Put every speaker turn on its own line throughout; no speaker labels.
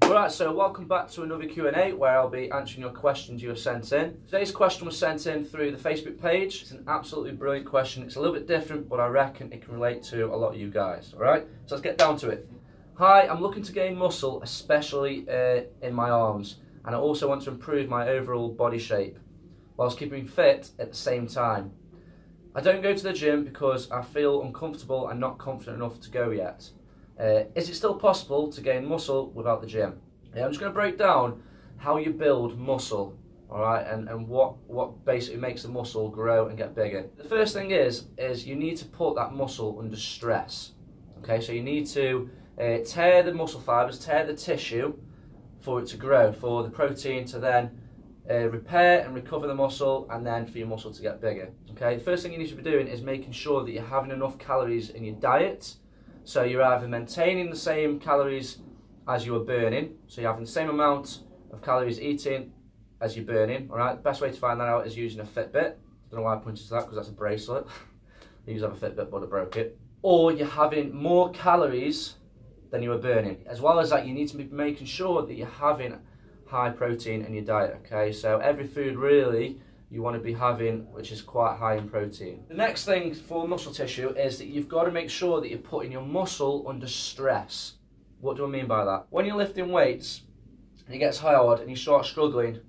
Alright, so welcome back to another Q&A where I'll be answering your questions you have sent in. Today's question was sent in through the Facebook page. It's an absolutely brilliant question. It's a little bit different, but I reckon it can relate to a lot of you guys. Alright, so let's get down to it. Hi, I'm looking to gain muscle, especially in my arms, and I also want to improve my overall body shape whilst keeping fit at the same time. I don't go to the gym because I feel uncomfortable and not confident enough to go yet. Is it still possible to gain muscle without the gym? I'm just going to break down how you build muscle, alright, and what basically makes the muscle grow and get bigger. The first thing is you need to put that muscle under stress. Okay, so you need to tear the muscle fibers, tear the tissue for it to grow, for the protein to then repair and recover the muscle, and then for your muscle to get bigger. Okay, the first thing you need to be doing is making sure that you're having enough calories in your diet. So you're either maintaining the same calories as you are burning, so you're having the same amount of calories eating as you're burning. All right, the best way to find that out is using a Fitbit. I don't know why I pointed to that, because that's a bracelet. I used to have a Fitbit, but I broke it. Or you're having more calories than you are burning. As well as that, you need to be making sure that you're having high protein in your diet. Okay, so every food really you want to be having which is quite high in protein. The next thing for muscle tissue is that you've got to make sure that you're putting your muscle under stress. What do I mean by that? When you're lifting weights and it gets hard and you start struggling,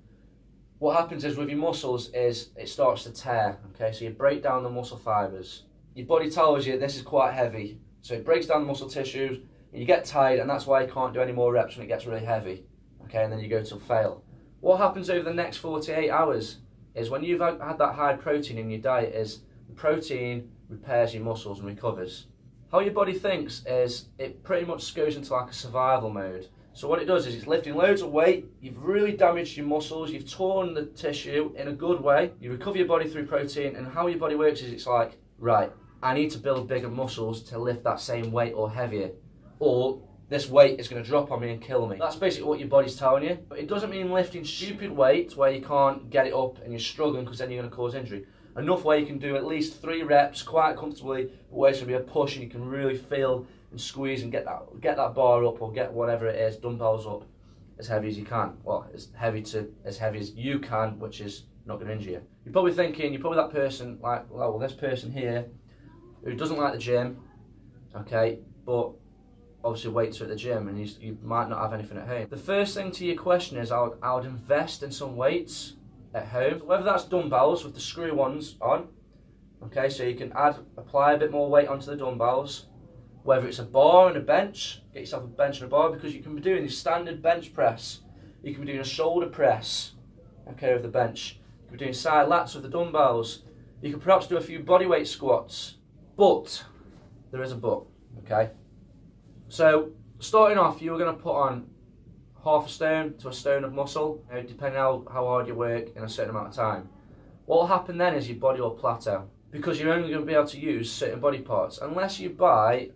what happens is with your muscles is it starts to tear. Okay, so you break down the muscle fibers. Your body tells you this is quite heavy, so it breaks down the muscle tissues and you get tired, and that's why you can't do any more reps when it gets really heavy. Okay, and then you go to fail. What happens over the next 48 hours is when you've had that high protein in your diet is the protein repairs your muscles and recovers. How your body thinks is it pretty much goes into like a survival mode. So what it does is it's lifting loads of weight, you've really damaged your muscles, you've torn the tissue in a good way, you recover your body through protein, and how your body works is it's like, right, I need to build bigger muscles to lift that same weight or heavier, or this weight is going to drop on me and kill me. That's basically what your body's telling you. But it doesn't mean lifting stupid weights where you can't get it up and you're struggling, because then you're going to cause injury. Enough where you can do at least 3 reps quite comfortably, where it's going to be a push and you can really feel and squeeze and get that bar up, or get whatever it is, dumbbells up as heavy as you can. Well, as heavy as you can, which is not going to injure you. You're probably thinking, you're probably that person like, well, this person here who doesn't like the gym, okay, but obviously weights are at the gym and you might not have anything at home. The first thing to your question is I would invest in some weights at home, whether that's dumbbells with the screw ones on, okay, so you can apply a bit more weight onto the dumbbells, whether it's a bar and a bench, get yourself a bench and a bar, because you can be doing your standard bench press, you can be doing a shoulder press, okay, with the bench, you can be doing side lats with the dumbbells, you can perhaps do a few bodyweight squats, but there is a but, okay. So, starting off, you were going to put on half a stone to a stone of muscle, depending on how hard you work in a certain amount of time. What will happen then is your body will plateau, because you're only going to be able to use certain body parts. Unless you buy,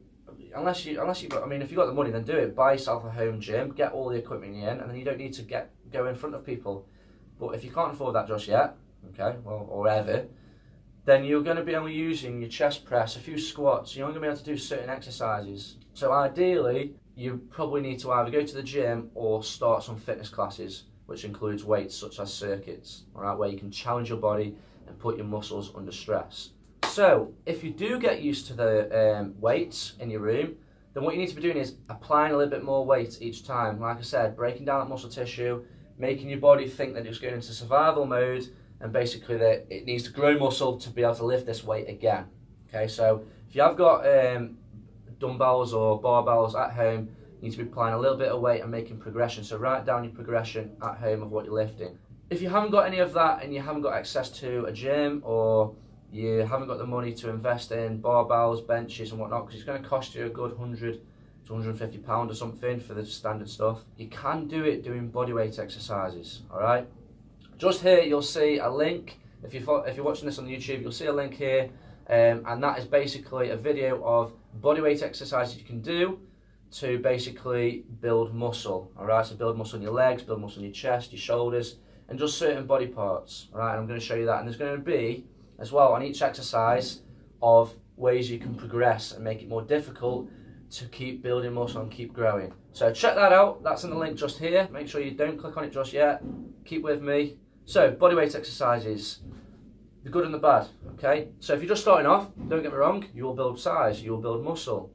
I mean, if you've got the money, then do it. Buy yourself a home gym, get all the equipment in, and then you don't need to go in front of people. But if you can't afford that just yet, okay, well, or ever, then you're going to be only using your chest press, a few squats, you're only going to be able to do certain exercises. So ideally, you probably need to either go to the gym or start some fitness classes, which includes weights such as circuits, all right, where you can challenge your body and put your muscles under stress. So if you do get used to the weights in your room, then what you need to be doing is applying a little bit more weight each time. Like I said, breaking down that muscle tissue, making your body think that it's going into survival mode, and basically that it needs to grow muscle to be able to lift this weight again. Okay, so if you have got dumbbells or barbells at home, you need to be applying a little bit of weight and making progression. So write down your progression at home of what you're lifting. If you haven't got any of that and you haven't got access to a gym, or you haven't got the money to invest in barbells, benches and whatnot, because it's going to cost you a good £100 to £150 or something for the standard stuff, you can do it doing bodyweight exercises, alright? Just here you'll see a link. If you're watching this on YouTube, you'll see a link here, and that is basically a video of bodyweight exercises you can do to basically build muscle. Alright, so build muscle in your legs, build muscle in your chest, your shoulders, and just certain body parts. Alright, and I'm going to show you that. And there's going to be, as well, on each exercise, of ways you can progress and make it more difficult to keep building muscle and keep growing. So check that out, that's in the link just here. Make sure you don't click on it just yet, keep with me. So bodyweight exercises, the good and the bad, okay? So if you're just starting off, don't get me wrong, you will build size, you will build muscle,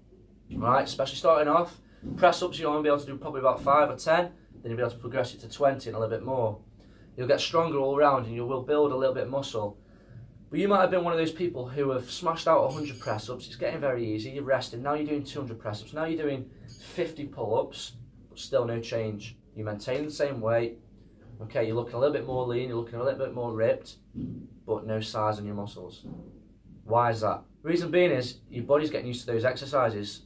right? Especially starting off, press ups you'll only be able to do probably about 5 or 10, then you'll be able to progress it to 20 and a little bit more. You'll get stronger all around and you will build a little bit of muscle. But you might have been one of those people who have smashed out 100 press-ups, it's getting very easy, you're resting, now you're doing 200 press-ups, now you're doing 50 pull-ups, but still no change. You maintain the same weight, okay, you're looking a little bit more lean, you're looking a little bit more ripped, but no size on your muscles. Why is that? The reason being is, your body's getting used to those exercises,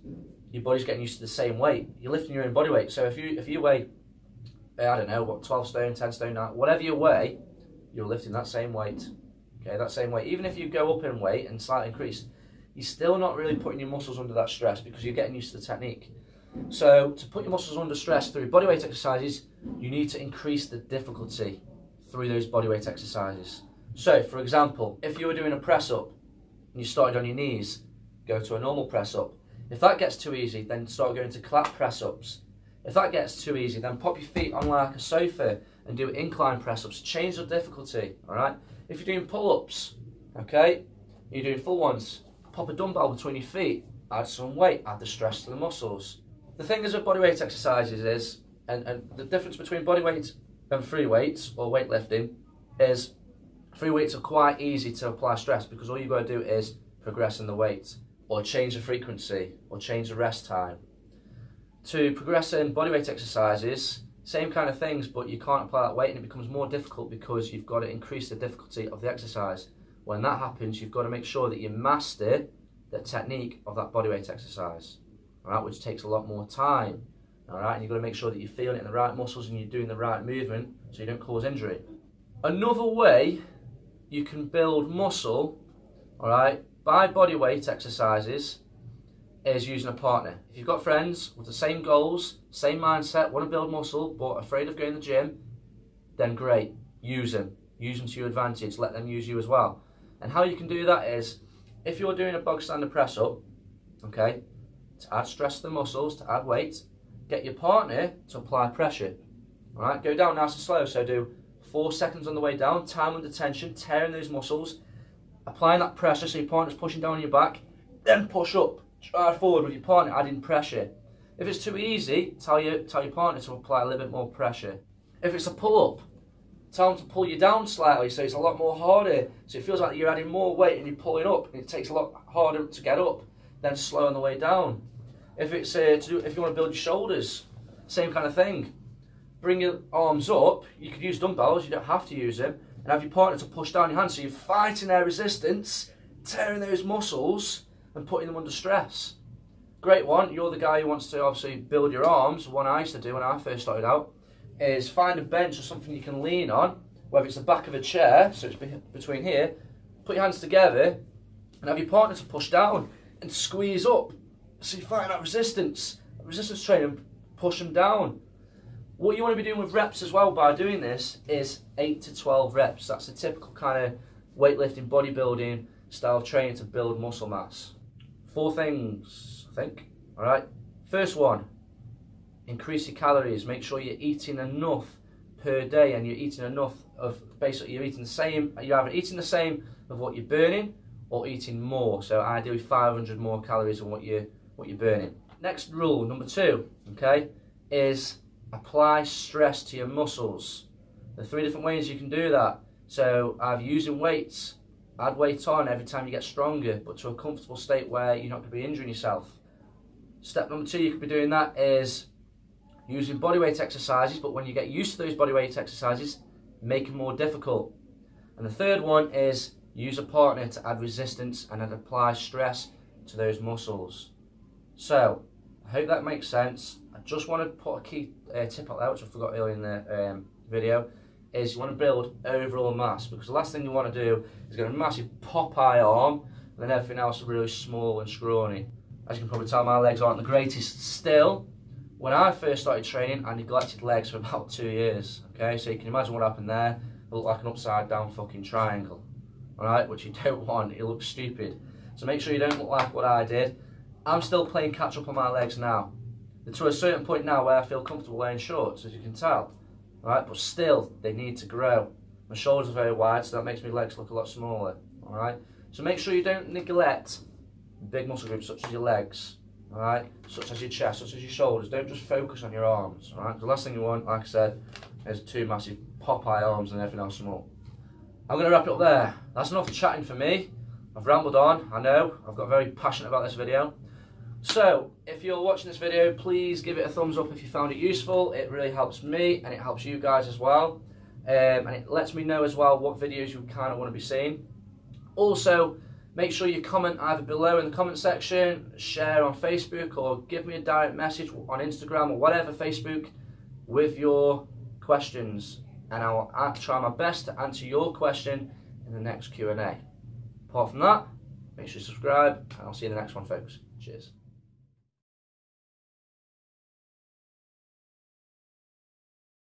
your body's getting used to the same weight, you're lifting your own body weight, so if you weigh, I don't know, what, 12 stone, 10 stone, whatever you weigh, you're lifting that same weight. Okay, that same weight. Even if you go up in weight and slightly increase, you're still not really putting your muscles under that stress because you're getting used to the technique. So to put your muscles under stress through bodyweight exercises, you need to increase the difficulty through those bodyweight exercises. So for example, if you were doing a press up and you started on your knees, go to a normal press up. If that gets too easy, then start going to clap press ups. If that gets too easy, then pop your feet on like a sofa and do incline press ups. Change the difficulty, all right? If you're doing pull-ups, okay, you're doing full ones, pop a dumbbell between your feet, add some weight, add the stress to the muscles. The thing is with bodyweight exercises is, and the difference between bodyweight and free weights or weightlifting is free weights are quite easy to apply stress because all you've got to do is progress in the weight or change the frequency or change the rest time. To progress in bodyweight exercises, same kind of things, but you can't apply that weight and it becomes more difficult because you've got to increase the difficulty of the exercise. When that happens, you've got to make sure that you master the technique of that bodyweight exercise, all right, which takes a lot more time, all right, and you've got to make sure that you're feeling it in the right muscles and you're doing the right movement so you don't cause injury. Another way you can build muscle, all right, by bodyweight exercises is using a partner. If you've got friends with the same goals, same mindset, want to build muscle, but afraid of going to the gym, then great, use them. Use them to your advantage, let them use you as well. And how you can do that is, if you're doing a bog standard press up, okay, to add stress to the muscles, to add weight, get your partner to apply pressure. All right, go down nice and slow, so do 4 seconds on the way down, time under tension, tearing those muscles, applying that pressure so your partner's pushing down on your back, then push up. Stride forward with your partner, adding pressure. If it's too easy, tell your partner to apply a little bit more pressure. If it's a pull-up, tell them to pull you down slightly so it's a lot more harder. So it feels like you're adding more weight and you're pulling up and it takes a lot harder to get up, then slow on the way down. If it's if you want to build your shoulders, same kind of thing. Bring your arms up, you could use dumbbells, you don't have to use them, and have your partner to push down your hands so you're fighting their resistance, tearing those muscles, and putting them under stress. Great one, you're the guy who wants to obviously build your arms. One I used to do when I first started out is find a bench or something you can lean on, whether it's the back of a chair, so it's between here, put your hands together and have your partner to push down and squeeze up. So you find that resistance training, push them down. What you want to be doing with reps as well by doing this is 8 to 12 reps. That's the typical kind of weightlifting, bodybuilding style of training to build muscle mass. 4 things, I think. All right. First one, increase your calories. Make sure you're eating enough per day, and you're eating enough of basically you're eating the same. You're either eating the same of what you're burning, or eating more. So ideally 500 more calories than what you're burning. Next rule, number 2, okay, is apply stress to your muscles. There are 3 different ways you can do that. So either using weights. Add weight on every time you get stronger, but to a comfortable state where you're not going to be injuring yourself. Step number 2 you could be doing that is using bodyweight exercises, but when you get used to those bodyweight exercises, make them more difficult. And the third one is use a partner to add resistance and then apply stress to those muscles. So, I hope that makes sense. I just want to put a key tip out there, which I forgot earlier in the video, is you want to build overall mass, because the last thing you want to do is get a massive Popeye arm and then everything else is really small and scrawny. As you can probably tell, my legs aren't the greatest still. When I first started training, I neglected legs for about 2 years, okay, so you can imagine what happened there. It looked like an upside down fucking triangle, alright, which you don't want, it looks stupid. So make sure you don't look like what I did. I'm still playing catch up on my legs now. They're to a certain point now where I feel comfortable wearing shorts, as you can tell. Alright, but still, they need to grow. My shoulders are very wide, so that makes my legs look a lot smaller. Alright, so make sure you don't neglect big muscle groups such as your legs, alright, such as your chest, such as your shoulders. Don't just focus on your arms, alright. The last thing you want, like I said, is 2 massive Popeye arms and everything else small. I'm going to wrap it up there. That's enough chatting for me. I've rambled on, I know. I've got very passionate about this video. So, if you're watching this video, please give it a thumbs up if you found it useful. It really helps me and it helps you guys as well. And it lets me know as well what videos you kind of want to be seeing. Also, make sure you comment either below in the comment section, share on Facebook, or give me a direct message on Instagram or whatever, Facebook, with your questions. And I will try my best to answer your question in the next Q&A. Apart from that, make sure you subscribe, and I'll see you in the next one, folks. Cheers.